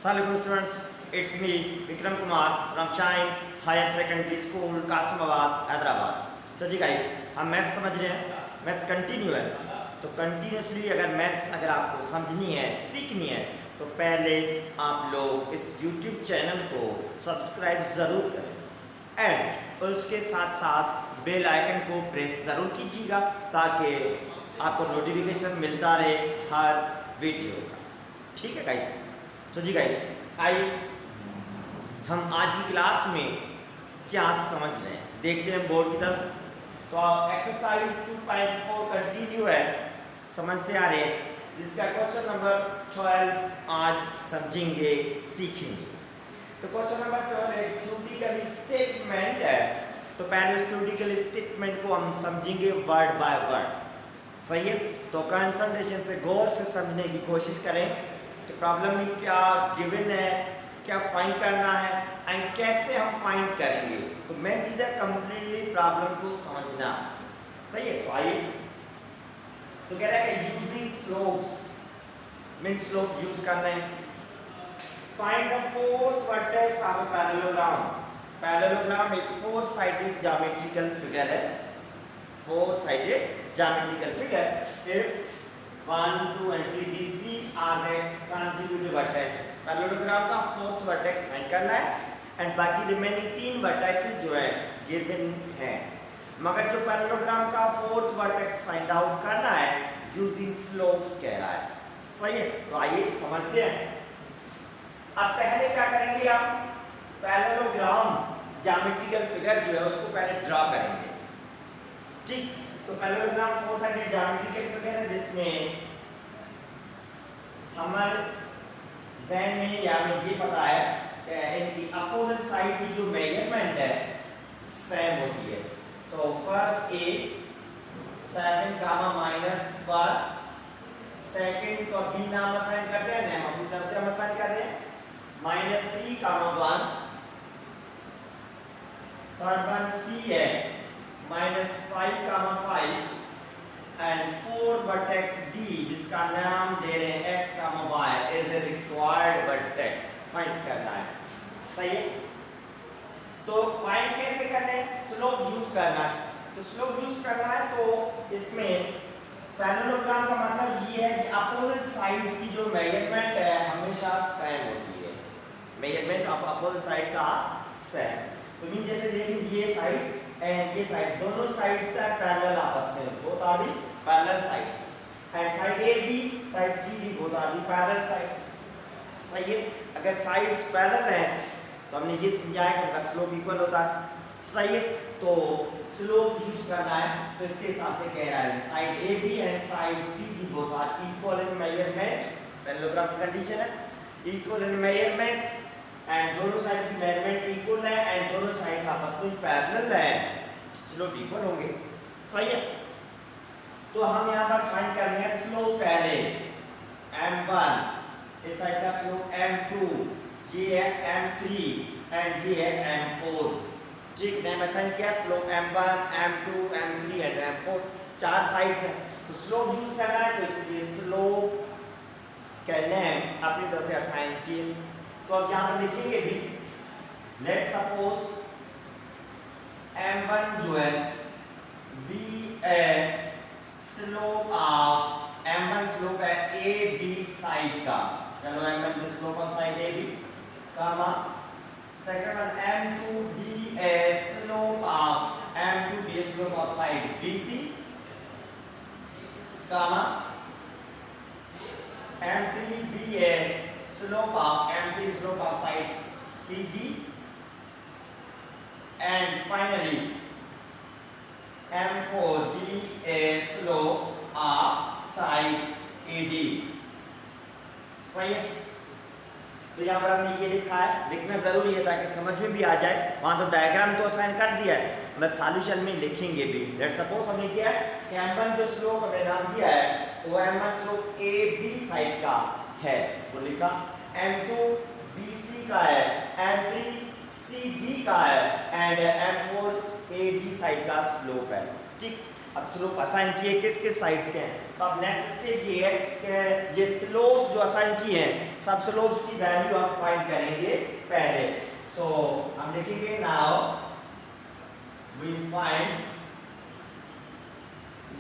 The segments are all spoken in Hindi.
Assalamualaikum students, it's me Vikram Kumar from Shine Higher Secondary School, Kasimabad, Hyderabad. So जी गाइस, हम मैथ्स समझ रहे हैं, मैथ्स कंटिन्यू है। तो कंटिन्यूसली अगर मैथ्स अगर आपको समझनी है, सीखनी है, तो पहले आप लोग इस YouTube चैनल को सब्सक्राइब ज़रूर करें एंड उसके साथ साथ बेल आइकन को प्रेस ज़रूर कीजिएगा ताकि आपको नोटिफिकेशन मिलता रहे हर वीडियो का। ठीक है गाइस। तो जी गाइस, आइए हम आज की क्लास में क्या समझ रहे हैं, देखते हैं बोर्ड की तरफ। तो एक्सरसाइज 2.4 कंटिन्यू है, समझते आ रहे हैं। जिसका क्वेश्चन नंबर 12 आज समझेंगे, सीखेंगे। तो क्वेश्चन नंबर 12 एक थ्योरेटिकल स्टेटमेंट है। तो पहले उस थ्योरेटिकल स्टेटमेंट को हम समझेंगे वर्ड बाय वर्ड, सही है। तो कंसंट्रेशन से गौर से समझने की कोशिश करें कि प्रॉब्लम में क्या गिवन है, क्या फाइंड करना है एंड कैसे हम फाइंड करेंगे। तो मेन चीज़ है कंप्लीटली प्रॉब्लम को समझना, सही है। तो आइए, तो कह रहा है कि using slopes mean slope use करना है। Find the fourth vertex of a parallelogram. Parallelogram एक फोर साइडेड ज्योमेट्रिकल फिगर है, four sided geometrical figure. If 1, 2 and 3 these three are the consecutive vertices। Parallelogram का फोर्थ वर्टेक्स फाइंड करना है एंड बाकी रिमेनिंग तीन वर्टाइसेस जो है गिवन है, मगर जो पैरेललोग्राम का फोर्थ वर्टेक्स फाइंड आउट करना है यूजिंग स्लोप्स कह रहा है, सही है। तो आइए समझते हैं। अब पहले क्या करेंगे, हम पैरेललोग्राम ज्योमेट्रिकल फिगर जो है उसको पहले ड्रा करेंगे, ठीक। तो parallelogram four sided geometrical figure है जिसमें हमारे ज़हन में या हमें ये पता है कि इनकी अपोजिट साइड की जो मेजरमेंट है सेम होती है। तो फर्स्ट ए 7 -1, सेकंड को बी नाम असाइन करते हैं, हम अपनी तरफ से हम असाइन कर रहे हैं -3, -1, थर्ड वन सी है -5, -5 एंड फोर्थ वर्टेक्स डी जिसका नाम दे रहे हैं x, y is a required vertex find करना है, सही है। तो फाइंड कैसे करना है, स्लोप यूज करना है। तो स्लोप यूज करना है तो इसमें पैरेललोग्राम का मतलब ये है कि अपोजिट साइड्स की जो मेजरमेंट है हमेशा सेम होती है, measurement of opposite sides are same. तो मीन जैसे देखिए ये साइड एंड ये साइड दोनों साइड्स आर पैरेलल आपस में, both are the parallel sides and side A B side C भी both are the parallel sides, सही है। अगर साइड्स पैरेलल हैं तो हमने ये समझाया कि उनका स्लोप इक्वल होता है, सही है। तो स्लोप यूज करना है तो इसके हिसाब से कह रहा है side A B and side C D both are equal in measurement, parallelogram की कंडीशन है इक्वल इन मेजरमेंट एंड दोनों साइड की मेजरमेंट इक्वल है एंड दोनों साइड्स आपस में पैरेलल है, स्लोप इक्वल होंगे, सही है। तो हम यहां पर फाइंड करने हैं स्लोप पहले m1, इस साइड का स्लोप m2, ये है m3 एंड ये है m4, ठीक। नेम असाइन किया slope m1, m2, m3 and m4, चार साइड्स हैं। तो स्लोप यूज करना है तो इसलिए स्लोप का नेम अपनी तरफ से असाइन किए। तो अब यहाँ पर लिखेंगे भी, लेट सपोज m1 जो है be a slope of m1 slope है ए बी साइड का, चलो m1 is slope of side A B comma second one m2 be a slope of m2 be slope of side B C comma m3 be a slope of m3 slope of side CD and finally m4 be a slope of side AD, सही है। तो यहाँ पर हमने ये लिखा है, लिखना जरूरी है ताकि समझ में भी आ जाए। वहां तो डायग्राम तो असाइन कर दिया है, मतलब सॉल्यूशन में लिखेंगे भी। लेट सपोज हमने किया है कि m1 जो स्लोप हमने नाम दिया है वो m1 स्लोप ए बी साइड का है, वो लिखा m2 BC का है, m3 CD का है एंड m4 AD साइड का स्लोप है, ठीक। अब स्लोप असाइन किए किस किस साइड्स के हैं, तो अब नेक्स्ट स्टेप ये है कि ये स्लोप्स जो असाइन किए हैं सब स्लोप्स की वैल्यू हम फाइंड करेंगे पहले। सो हम लिखेंगे now we find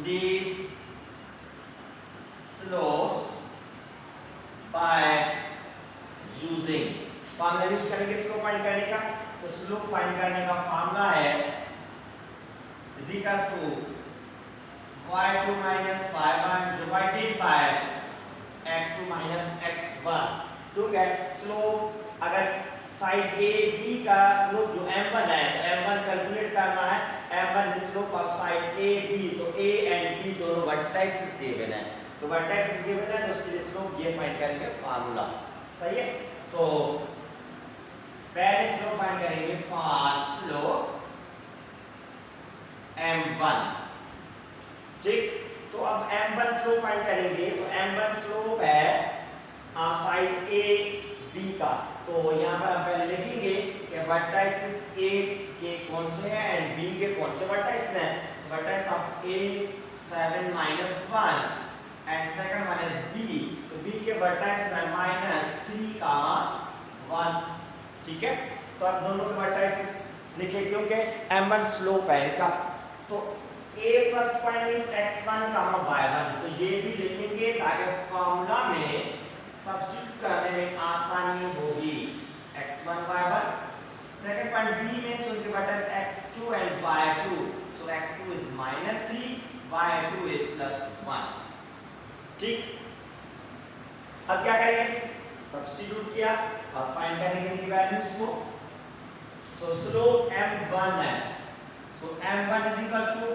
these slopes by using formula use करेंगे स्लोप फाइंड करने का। तो स्लोप फाइंड करने का फॉर्मूला है is equal to y2 minus y1 divided by x2 minus x1। तो क्या स्लोप अगर साइड ए बी का स्लोप जो m1 है तो m1 कैलकुलेट करना है, m1 is slope of side A B. तो a एंड b दोनों वर्टेक्सेस गिवन है, तो वर्टेक्सेस गिवन है तो उसके लिए स्लोप ये फाइंड करेंगे फॉर्मूला। सही है, तो पहले स्लोप फाइंड करेंगे फॉर स्लोप m1। ठीक, तो अब m1 स्लोप फाइंड करेंगे तो m1 स्लोप है साइड ए बी का। तो यहाँ पर हम पहले लिखेंगे कि वर्टाइसेस ए के कौन से हैं एंड बी के कौन से वर्टाइसेस हैं। So vertex of A 7 minus 1 and second one is B, तो बी के वर्टाइसेस हैं -3, 1। ठीक है, तो अब दोनों के वर्टाइसेस लिखे क्योंकि m1 स्लोप है इनका। तो a first point means x1, y1, तो ये भी लिखेंगे ताकि फार्मूला में सब्स्टिट्यूट करने में आसानी होगी। x1 y1, second point b means उनके vertex x2 and y2, so x2 is -3, y2 is +1। ठीक, अब क्या करेंगे, सब्स्टिट्यूट किया, अब फाइंड करेंगे इनकी वैल्यूज को। सो स्लोप m1 है, so m1 is equal to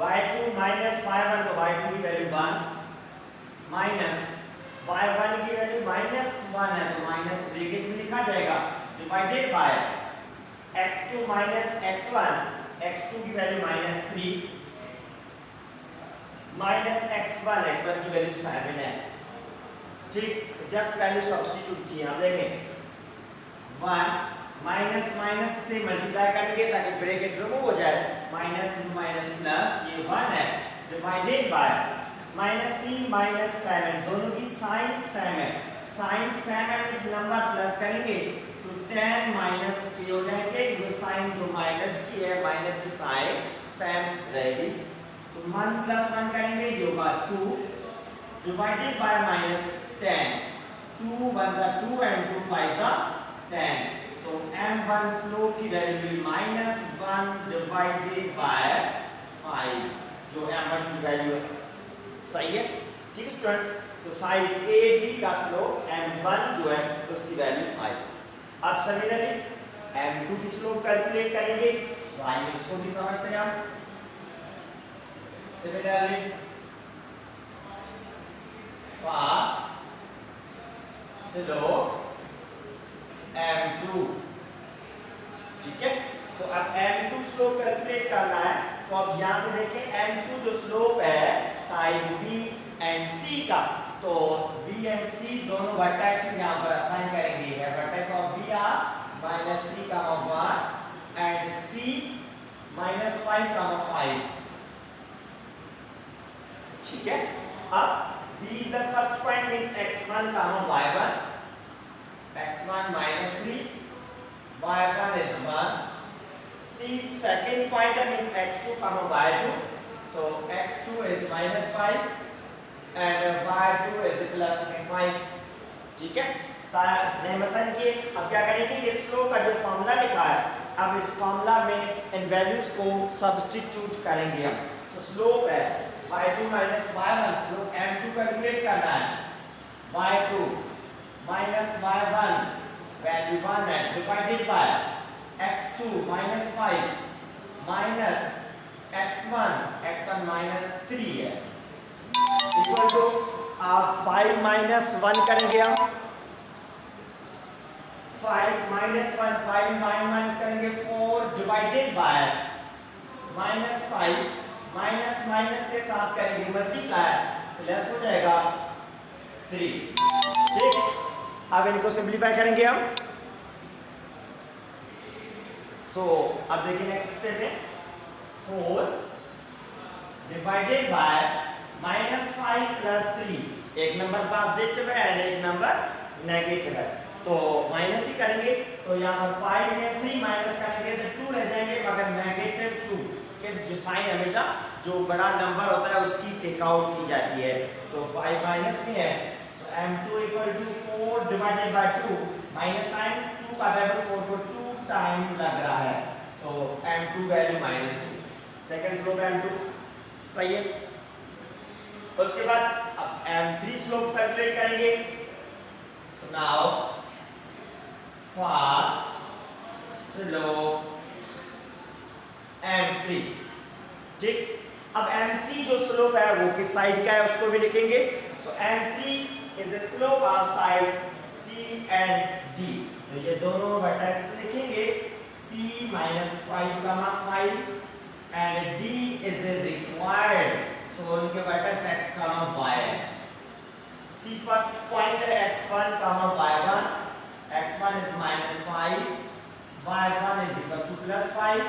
y2 minus y1, तो y2 की वैल्यू 1 माइनस y1 की वैल्यू -1 है तो माइनस ब्रैकेट में लिखा जाएगा divided by x2 minus x1, x2 की वैल्यू -3 माइनस x1 की वैल्यू 7 है। ठीक, जस्ट वैल्यू सब्स्टिट्यूट किए, आप देखें 1 माइनस माइनस से मल्टीप्लाई करेंगे ताकि ब्रैकेट रिमूव हो जाए, माइनस इंटू माइनस प्लस, ये 1 है डिवाइडेड बाय -3 -7, दोनों की साइन सेम है। साइन सेम है इस नंबर प्लस करेंगे तो 10 माइनस के हो जाएंगे, ये साइन जो माइनस की है माइनस की साइन सेम रहेगी। तो 1 + 1 करेंगे ये होगा 2 divided by -10, 2 1 = 2 and 2 5 = 10। So m1 slope की वैल्यू विल -1 डिवाइडेड बाय 5, जो m1 की वैल्यू है। सही है, ठीक है स्टूडेंट्स, तो साइड ए बी का स्लोप m1 जो है उसकी वैल्यू आई। अब सिमिलरली m2 की स्लोप कैलकुलेट करेंगे, तो आइए उसको भी समझते हैं हम। सिमिलरली फॉर स्लोप m2, ठीक है, तो अब m2 स्लोप कैलकुलेट करना है। तो अब यहां से देखें m2 जो स्लोप है साइड b एंड c का, तो b एंड c दोनों वर्टेक्स यहां पर असाइन करेंगे। है vertex of b are -3, 1 and c -5, 5। ठीक है, अब b is the first point means x1, y1, x1 -3, y1 is 1, c second pointer means x2, y2, so x2 is -5 and y2 is +5। ठीक है, नेमसन की अब क्या करेंगे, ये स्लोप का जो फॉर्मूला लिखा है अब इस फॉर्मूला में इन वैल्यूज को सब्स्टिट्यूट करेंगे हम। सो स्लोप है y2 minus y1, slope m2 calculate करना है, y2 minus y1 वैल्यू 1 है divided by x2 -5 minus x1 -3 है इक्वल टू आप 5 - 1 करेंगे हम 5 - 1 5 माइनस करेंगे 4 डिवाइडेड बाय -5 माइनस माइनस के साथ करेंगे मल्टीप्लाई प्लस हो जाएगा 3। ठीक, अब इनको सिंपलीफाई करेंगे हम। अब देखिए नेक्स्ट स्टेप है 4 डिवाइडेड बाय -5 + 3। एक नंबर पॉजिटिव है एंड एक नंबर नेगेटिव है, तो माइनस ही करेंगे। तो यहाँ पर 5 में 3 माइनस करेंगे तो 2 रह जाएंगे, मगर -2 के जो साइन हमेशा जो बड़ा नंबर होता है उसकी टेक आउट की जाती है। तो 5 माइनस में है, so m2 = 4 divided by 2, minus sign 2 का वैल्यू 4 को 2 टाइम लग रहा है, so m2 value -2। Second slope m2 सही है। उसके बाद अब m3 स्लोप कैलकुलेट करेंगे। So now for slope m3, ठीक। अब m3 जो स्लोप है वो किस साइड का है उसको भी लिखेंगे। सो m3 is the slope of side c and d। तो ये दोनों वर्टेक्स लिखेंगे, c -5, 5 and d is required, so उनके वर्टेक्स x, y है। c फर्स्ट पॉइंट है x1, y1, x1 is -5, y1 is equals to +5,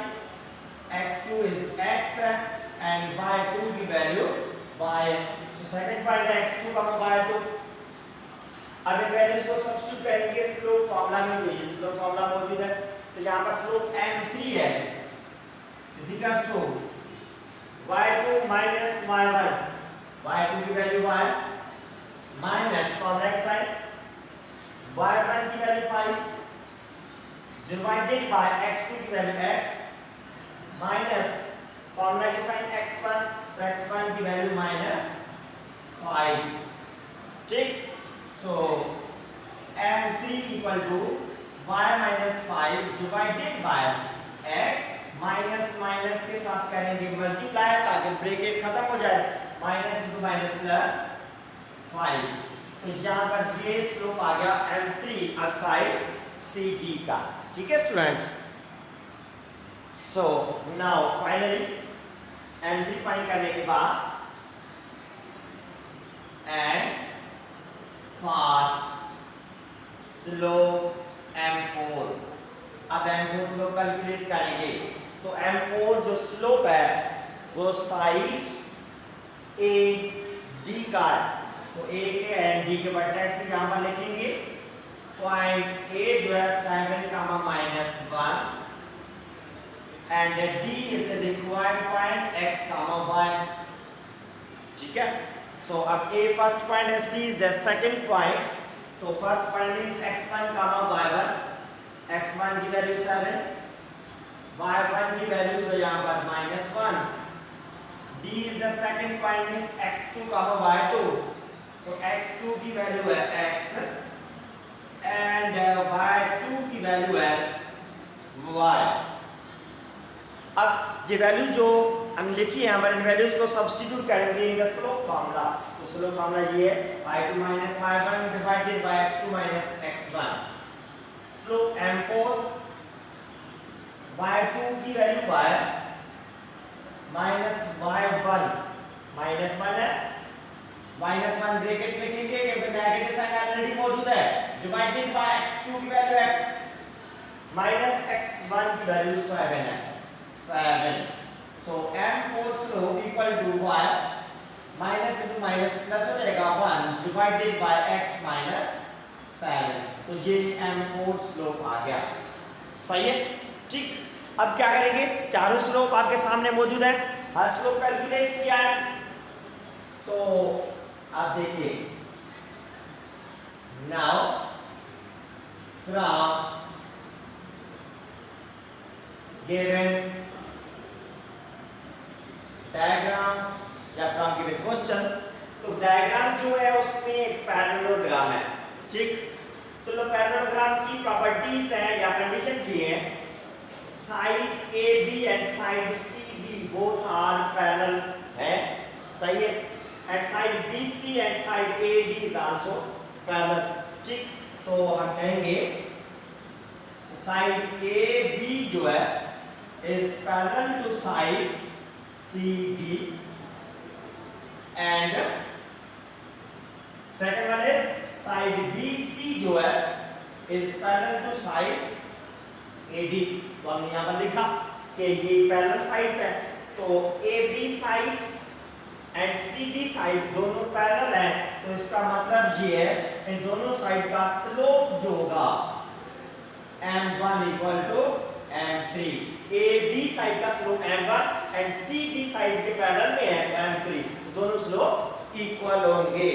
x2 is x and y2 की value y। so second point है x2, y2। अब इन वैल्यूज को सब्स्टिट्यूट करेंगे स्लोप फार्मूला में, जो ये स्लोप फार्मूला मौजूद है। तो यहाँ पर स्लोप m3 है is equals to y2 minus y1, y2 की वैल्यू y माइनस फॉर्मूला के साइन y1 की वैल्यू 5 डिवाइडेड बाय x2 की वैल्यू x माइनस फॉर्मूला के साइन x1, तो x1 की वैल्यू -5, ठीक। सो m3 = y - 5 divided by x minus minus के साथ करेंगे मल्टीप्लाई ताकि ब्रैकेट खत्म हो जाए, माइनस इंटू माइनस प्लस 5। तो यहाँ पर ये स्लोप आ गया m3 अब साइड CD का, ठीक है students. So now finally m3 find करने के बाद एंड फॉर स्लोप m4, अब m4 स्लोप कैलकुलेट करेंगे। तो m4 जो स्लोप है वो साइड AD का है, तो A के एंड D के वर्टेक्स यहाँ पर लिखेंगे। पॉइंट A जो है 7, -1 and D is the required point x, y, ठीक है। सो अब A फर्स्ट पॉइंट है, C is the second point. तो first point means x1, y1, x1 की वैल्यू 7, y1 की वैल्यू जो यहाँ पर -1, D is the second point means x2, y2, so x2 की वैल्यू है x and y2 की वैल्यू है y। अब ये वैल्यू जो हम लिखी है हमारे इन वैल्यूज को सब्स्टिट्यूट करेंगे इन द स्लोप फार्मूला। तो स्लोप फार्मूला ये है y2 - y1 divided by x2 - x1। Slope m4 y2 की वैल्यू y -y1 -1 है, -1 ब्रैकेट लिखेंगे क्योंकि नेगेटिव साइन ऑलरेडी मौजूद है, डिवाइडेड बाय x2 की वैल्यू x -x1 की वैल्यू 7 है, 7। So m4 slope equal to y minus into minus plus हो जाएगा 1 डिवाइडेड बाय x -7। तो ये m4 स्लोप आ गया, सही है, ठीक। अब क्या करेंगे, चारों स्लोप आपके सामने मौजूद है, हर स्लोप कैलकुलेट किया है। तो आप देखिए नाउ फ्रॉम गिवन डायग्राम या फ्रॉम गिवन क्वेश्चन, तो डायग्राम जो है उसमें एक पैरेललोग्राम है, ठीक। तो लो पैरेललोग्राम की प्रॉपर्टीज हैं या कंडीशन ये है, side AB and side CD both are parallel है, सही है, and side BC and side AD is also parallel, ठीक। तो हम कहेंगे साइड AB जो है is parallel to side CD and second one is side BC जो है is parallel to side AD। तो हमने यहाँ पर लिखा कि ये पैरेलल साइड्स है, तो AB side and CD side दोनों पैरेलल है, तो इसका मतलब ये है इन दोनों साइड का स्लोप जो होगा m1 equal to m3। AB side का slope m1 and CD side के पैरेलल में है तो m3, तो दोनों स्लोप इक्वल होंगे।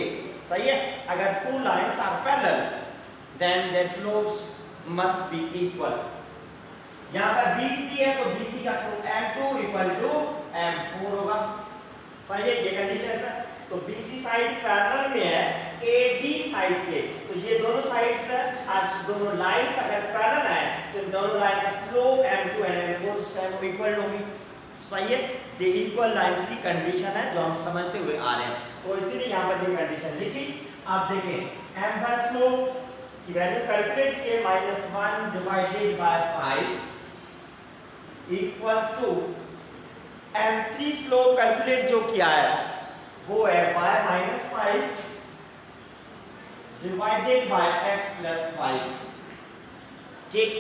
सही है। अगर two lines are parallel then their slopes must be equal. यहाँ पर BC है तो BC का slope m2 equal to m4 होगा। सही है, ये कंडीशन है। तो BC साइड पैरेलल में है AD साइड के, तो ये दोनों साइड्स और दोनों लाइंस अगर पैरेलल है तो इन दोनों लाइन का slope m2 and m4 same equal होंगे। सही है, ये इक्वल लाइंस की कंडीशन है जो हम समझते हुए आ रहे हैं, तो इसीलिए यहाँ पर ये कंडीशन लिखी। आप देखें m1 स्लोप की वैल्यू कैलकुलेट किए -1 divided by 5 equals to m3 slope calculate जो किया है वो है y -5 डिवाइडेड बाय x + 5। ठीक,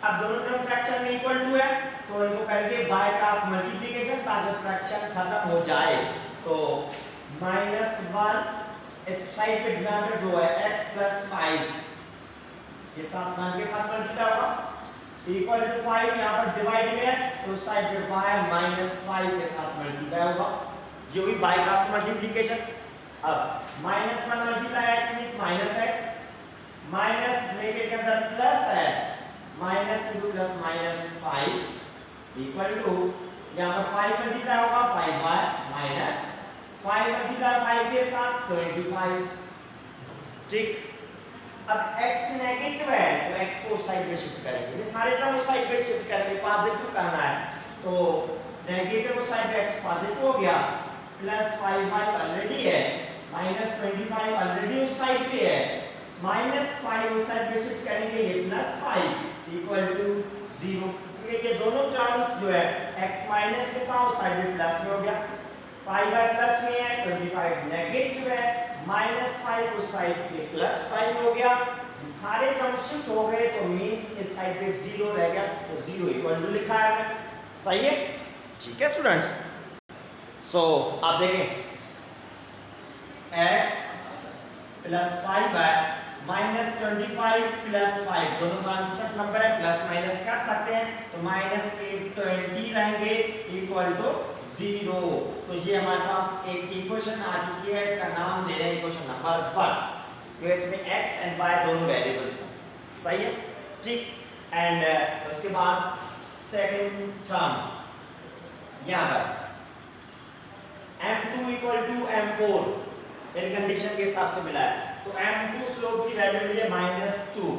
अब दोनों टर्म फ्रैक्शन में इक्वल टू है तो इनको करके बाय क्रॉस मल्टीप्लिकेशन ताकि फ्रैक्शन खत्म हो जाए। तो -1 इस साइड पे डिनोमिनेटर जो है x + 5 के साथ 1 के साथ मल्टीप्लाई होगा इक्वल टू 5, यहाँ पर डिवाइड में है तो साइड पे y -5 के साथ मल्टीप्लाई होगा, ये हुई बाय क्रॉस मल्टीप्लिकेशन। अब -1 multiply x means -x, minus bracket के अंदर प्लस है minus into plus -5 equal to यहाँ पर 5 मल्टीप्लाई होगा 5y माइनस 5 मल्टीप्लाई 5 के साथ 25। ठीक, अब x नेगेटिव है तो x को उस साइड पे शिफ्ट करेंगे, ये सारे टर्म उस साइड पे शिफ्ट करेंगे, पॉजिटिव करना है तो नेगेटिव उस साइड पे x पॉजिटिव हो गया, प्लस 5y ऑलरेडी है, -25 ऑलरेडी उस साइड पे है, -5 उस साइड पे शिफ्ट करेंगे, ये +5 इक्वल टू 0, क्योंकि ये दोनों टर्म्स जो है x माइनस में था उस साइड पे प्लस में हो गया, 5y प्लस में है 25 नेगेटिव है, -5 उस साइड पे +5 हो गया, ये सारे टर्म्स शिफ्ट हो गए तो मींस इस साइड पे 0 रह गया, तो 0 इक्वल टू लिखा है मैंने। सही है, ठीक है स्टूडेंट्स। सो आप देखें x + 5y -25 + 5 दोनों कांस्टेंट नंबर है, प्लस माइनस कर सकते हैं तो -20 रहेंगे इक्वल टू 0। तो ये हमारे पास एक इक्वेशन आ चुकी है, इसका नाम दे रहे हैं इक्वेशन नंबर 1, तो इसमें x एंड y दोनों वेरिएबल्स हैं। सही है, ठीक। एंड उसके बाद सेकंड टर्म यहाँ पर m2 = m4 इन कंडीशन के हिसाब से मिला है, तो m2 स्लोप की वैल्यू मिली है -2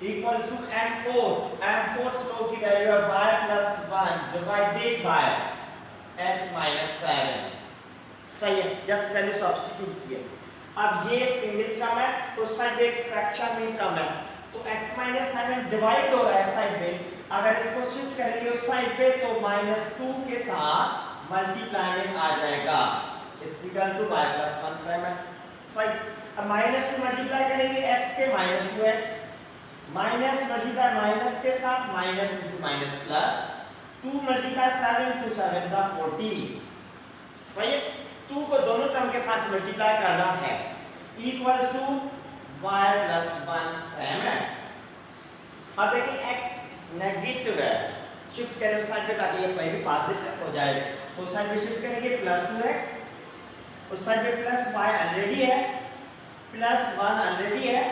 इक्वल्स टू m4 स्लोप की वैल्यू है y + 1 डिवाइडेड बाय x - 7। सही है, जस्ट वैल्यू सब्स्टिट्यूट किए। अब ये सिंगल टर्म है, उस साइड पे एक फ्रैक्शन में टर्म है, तो x - 7 डिवाइड हो रहा है साइड में, अगर इसको शिफ्ट करेंगे उस साइड पे तो -2 के साथ मल्टीप्लाई में आ जाएगा, इज इक्वल टू y + 1 7। सही, अब -2 मल्टीप्लाई करेंगे x के -2x माइनस मल्टीप्लाई माइनस के साथ minus into minus plus 2 multiply 7 2 7 जा 14। सही है, 2 को दोनों टर्म के साथ मल्टीप्लाई करना है इक्वल्स टू y + 1 7। अब देखिए x नेगेटिव है, शिफ्ट करें उस साइड पे ताकि ये पहले पॉजिटिव हो जाए, तो उस साइड पे शिफ्ट करेंगे +2x, उस साइड पे +y ऑलरेडी है, +1 ऑलरेडी है,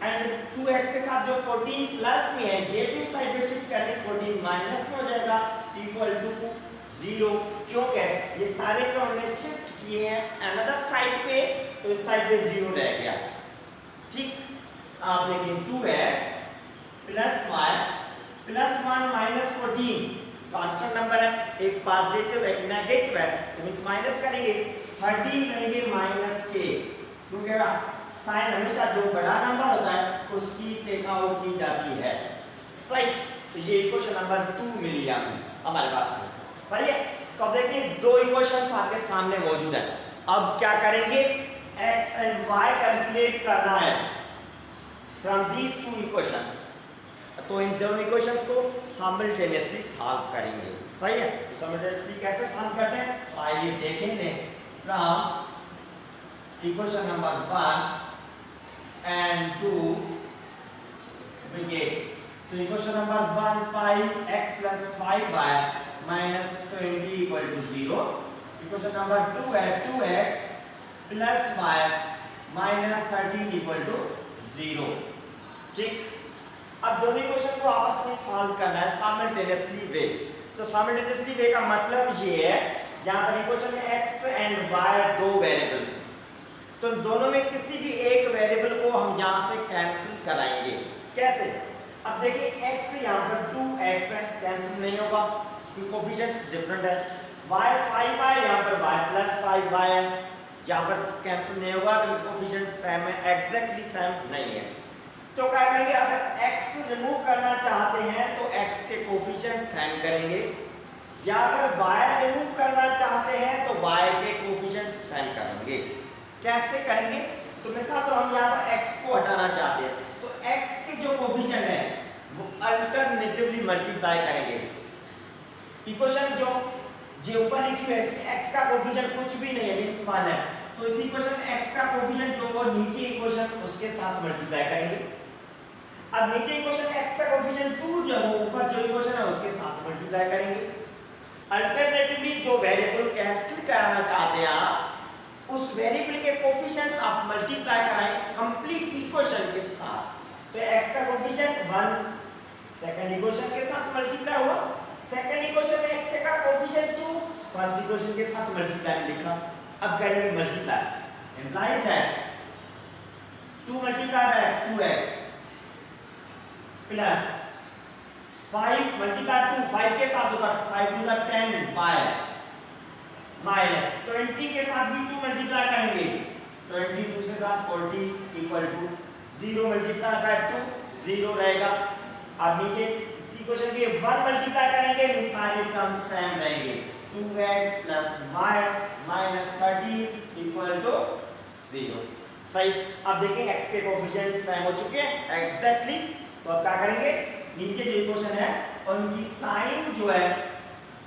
एंड 2x के साथ जो 14 प्लस में है ये भी साइड पे शिफ्ट करें 14 माइनस में हो जाएगा इक्वल टू 0, क्योंकि ये सारे को हमने शिफ्ट किए हैं अनदर साइड पे, तो इस साइड पे 0 रह गया। ठीक, आप देखिए 2x + y + 1 - 14 कांस्टेंट नंबर है, एक पॉजिटिव एक नेगेटिव है, तो मींस माइनस करेंगे 13 रहेंगे माइनस के, क्योंकि साइन हमेशा जो बड़ा नंबर होता है उसकी टेक आउट की जाती है। सही, तो ये इक्वेशन नंबर 2 मिली हमें हमारे पास में। सही है, तो अब देखिए दो इक्वेशंस आपके सामने मौजूद है, अब क्या करेंगे x एंड y कैलकुलेट करना है फ्रॉम दीज 2 इक्वेशंस। तो इन दोनों इक्वेशंस को साइमल्टेनियसली सॉल्व करेंगे। सही है, तो साइमल्टेनियसली कैसे सॉल्व करते हैं, तो आइए देखेंगे। From equation number 1 and 2 we get, तो equation number 1 5x plus 5y minus 20 equal to 0। Equation number 2 है 2x plus y minus 13 equal to 0। ठीक, अब दोनों इक्वेशन को आपस में सॉल्व करना है साइमल्टेनियसली वे। तो साइमल्टेनियसली वे का मतलब ये है, यहाँ पर इक्वेशन में x एंड y दो वेरिएबल्स, तो दोनों में किसी भी एक वेरिएबल को हम यहाँ से कैंसिल कराएंगे। कैसे, अब देखिए x यहाँ पर 2x है, कैंसिल नहीं होगा क्योंकि कोफिशिएंट्स डिफरेंट है। y 5y, यहाँ पर y प्लस 5y है, यहाँ पर कैंसिल नहीं होगा क्योंकि कोफिशिएंट सेम है, एग्जैक्टली सेम नहीं है। तो क्या करेंगे, अगर x रिमूव करना चाहते हैं तो x के कोफिशिएंट सेम करेंगे, या अगर y रिमूव करना चाहते हैं तो y के कोफिशिएंट सेम करेंगे। कैसे करेंगे, तो मिसाल तो हम यहाँ पर x को हटाना चाहते हैं, तो x के जो कोफिशिएंट है वो अल्टरनेटिवली मल्टीप्लाई करेंगे। इक्वेशन जो ऊपर लिखी है इसमें x का कोफिशिएंट कुछ भी नहीं है, मींस 1 है, तो इस इक्वेशन में x का कोफिशिएंट जो वो नीचे इक्वेशन उसके साथ मल्टीप्लाई करेंगे। अब नीचे इक्वेशन में x का कोफिशिएंट 2 जो है ऊपर जो इक्वेशन है उसके साथ मल्टीप्लाई करेंगे। अल्टरनेटिवली जो वेरिएबल कैंसिल कराना चाहते हैं आप, उस वेरिएबल के कोफिशिएंट्स आप मल्टीप्लाई कराएं कंप्लीट इक्वेशन के साथ। तो x का कोफिशिएंट 1 सेकंड इक्वेशन के साथ मल्टीप्लाई हुआ, सेकंड इक्वेशन में x का कोफिशिएंट 2 फर्स्ट इक्वेशन के साथ मल्टीप्लाई लिखा। अब करेंगे multiply, implies that 2 multiply by x 2x plus 5 multiply 2 5 के साथ होगा 5 2 जा 10 y माइनस 20 के साथ भी 2 मल्टीप्लाई करेंगे, 22 से साथ 40 इक्वल टू 0 मल्टीप्लाई बाय 2 0 रहेगा। अब नीचे इसी क्वेश्चन के 1 मल्टीप्लाई करेंगे, इन सारे टर्म्स सेम रहेंगे, 2x plus y minus 13 equal to 0। सही, अब देखिए x के कोफिशिएंट सेम हो चुके हैं एग्जैक्टली। तो अब क्या करेंगे, नीचे जो इक्वेशन है उनकी साइन जो है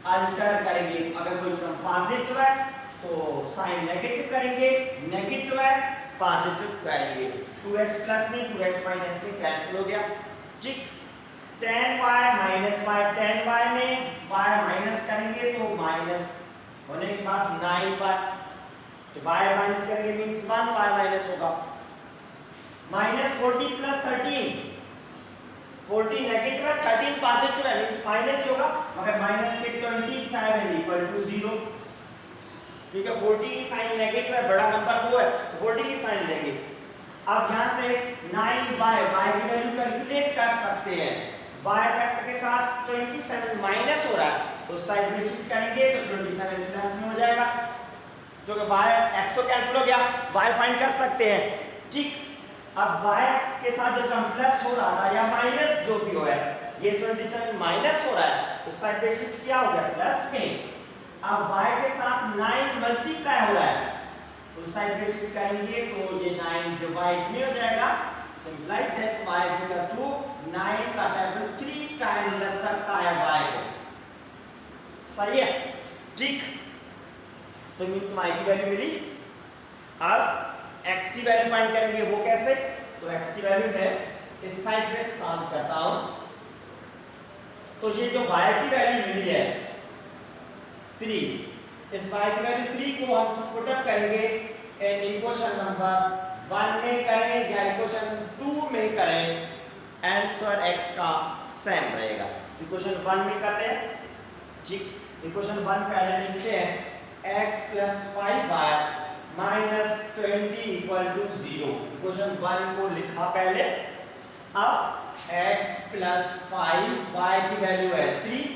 अल्टर करेंगे। अगर कोई टर्म पॉजिटिव है तो साइन नेगेटिव करेंगे, नेगेटिव है पॉजिटिव करेंगे। 2x प्लस में 2x माइनस में कैंसिल हो गया। ठीक, 10y माइनस y, 10y में y माइनस करेंगे तो माइनस होने के बाद 9y, तो y माइनस करेंगे मींस 1y माइनस होगा। माइनस 40 प्लस 13, 40 नेगेटिव है 13 पॉजिटिव है मींस माइनस होगा, मगर माइनस के 27 इक्वल टू 0। ठीक है, 40 की साइन नेगेटिव है, बड़ा नंबर वो है तो 40 की साइन लेंगे। अब यहाँ से 9y, y की वैल्यू कैलकुलेट कर सकते हैं, y फैक्टर के साथ 27 माइनस हो रहा है, उस साइड में शिफ्ट करेंगे तो 27 प्लस में हो जाएगा, क्योंकि y x तो कैंसिल हो गया, y फाइंड कर सकते हैं। ठीक, अब y के साथ जो टर्म प्लस हो रहा था या माइनस जो भी हो है, ये 27 माइनस हो रहा है, उस साइड पे शिफ्ट किया हो गया प्लस में। अब y के साथ 9 मल्टीप्लाई हो रहा है, उस साइड पे शिफ्ट करेंगे तो ये 9 डिवाइड में हो जाएगा। सिंपलाइज that y is equal to 9 का टेबल 3 टाइम लग सकता है y को। सही है, ठीक, तो मींस y की वैल्यू मिली। अब x की वैल्यू फाइंड करेंगे, वो कैसे, तो x की वैल्यू मैं इस साइड पे सॉल्व करता हूं। तो ये जो y की वैल्यू मिली है 3, इस y की वैल्यू 3 को हम पुट अप करेंगे इन इक्वेशन नंबर 1 में करें या इक्वेशन 2 में करें, आंसर x का सेम रहेगा। इक्वेशन 1 में करते हैं। ठीक, इक्वेशन 1 पहले लिखते हैं x plus 5y minus 20 equal to 0। Equation 1 को लिखा पहले। अब x plus 5y की वैल्यू है 3,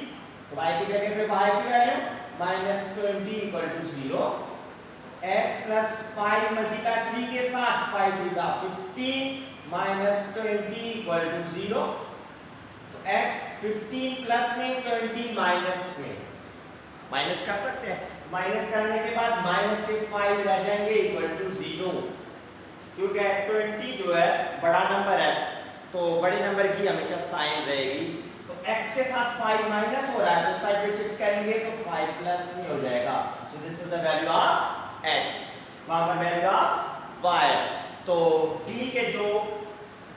तो y की जगह पे y की value minus 20 equal to 0। x plus 5 multiply 3 के साथ 5 3 जा 15 minus 20 equal to 0। So x 15 plus में 20 माइनस में, माइनस कर सकते हैं, माइनस करने के बाद माइनस के 5 रह जाएंगे इक्वल टू 0, क्योंकि 20 जो है बड़ा नंबर है, तो बड़े नंबर की हमेशा साइन रहेगी। तो x के साथ 5 माइनस हो रहा है तो साइड पे शिफ्ट करेंगे तो 5 प्लस में हो जाएगा। So this is the value of x, वहां पर वैल्यू ऑफ y। तो d के जो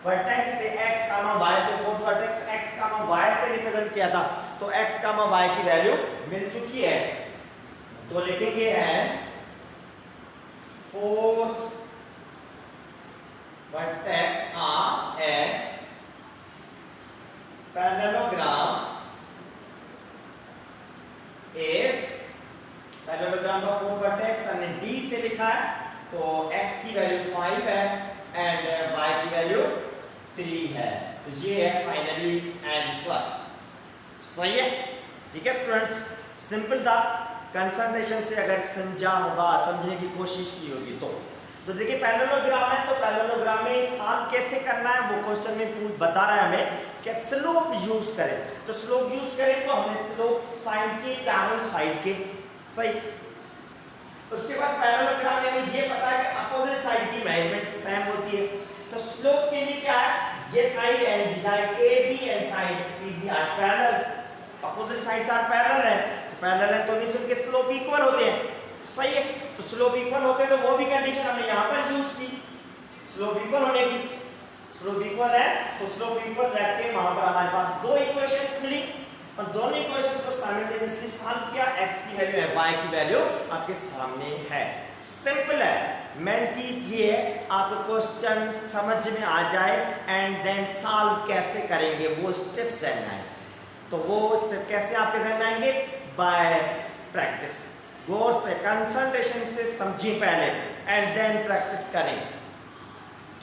वर्टेक्स थे x, y, तो फोर्थ वर्टेक्स x, y से रिप्रेजेंट किया था, तो x, y की वैल्यू मिल चुकी है। तो लिखेंगे hence fourth vertex of a parallelogram is, parallelogram का fourth vertex हमने D से लिखा है, तो x की वैल्यू 5 है एंड y की वैल्यू 3 है। तो ये है फाइनली आंसर। सही है, ठीक है स्टूडेंट्स, सिंपल था। कंसंट्रेशन से अगर समझा होगा, समझने की कोशिश की होगी तो देखिए पैरेललोग्राम है, तो पैरेललोग्राम में सॉल्व कैसे करना है वो क्वेश्चन में बता रहा है हमें कि स्लोप यूज करें। तो स्लोप यूज करें तो हमें स्लोप फाइंड किए चारों साइड के, सही। उसके बाद पैरेललोग्राम में हमें ये पता है कि अपोजिट साइड की मेजरमेंट सेम होती है। तो स्लोप के लिए क्या है, ये side and side A B and side C D are parallel, opposite sides are parallel है, तो पैरेलल है तो मींस उनके स्लोप इक्वल होते हैं, सही है। तो स्लोप इक्वल होते तो वो भी कंडीशन हमने यहाँ पर यूज की, स्लोप इक्वल होने की। स्लोप इक्वल है तो स्लोप इक्वल रख के वहां पर हमारे पास दो इक्वेशंस मिली और दोनों इक्वेशंस को साइमल्टेनियसली सॉल्व किया। x की वैल्यू है, y की वैल्यू आपके सामने है। सिंपल है, मेन चीज ये है आपको क्वेश्चन समझ में आ जाए एंड देन सॉल्व कैसे करेंगे वो स्टेप्स ध्यान आए। तो वो स्टेप कैसे आपके ध्यान में आएंगे, बाय प्रैक्टिस। गौर से कंसंट्रेशन से समझिए पहले एंड देन प्रैक्टिस करें,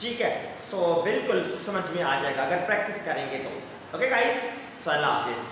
ठीक है। सो बिल्कुल समझ में आ जाएगा अगर प्रैक्टिस करेंगे तो। ओके गाइस, सो अल्लाह हाफिज।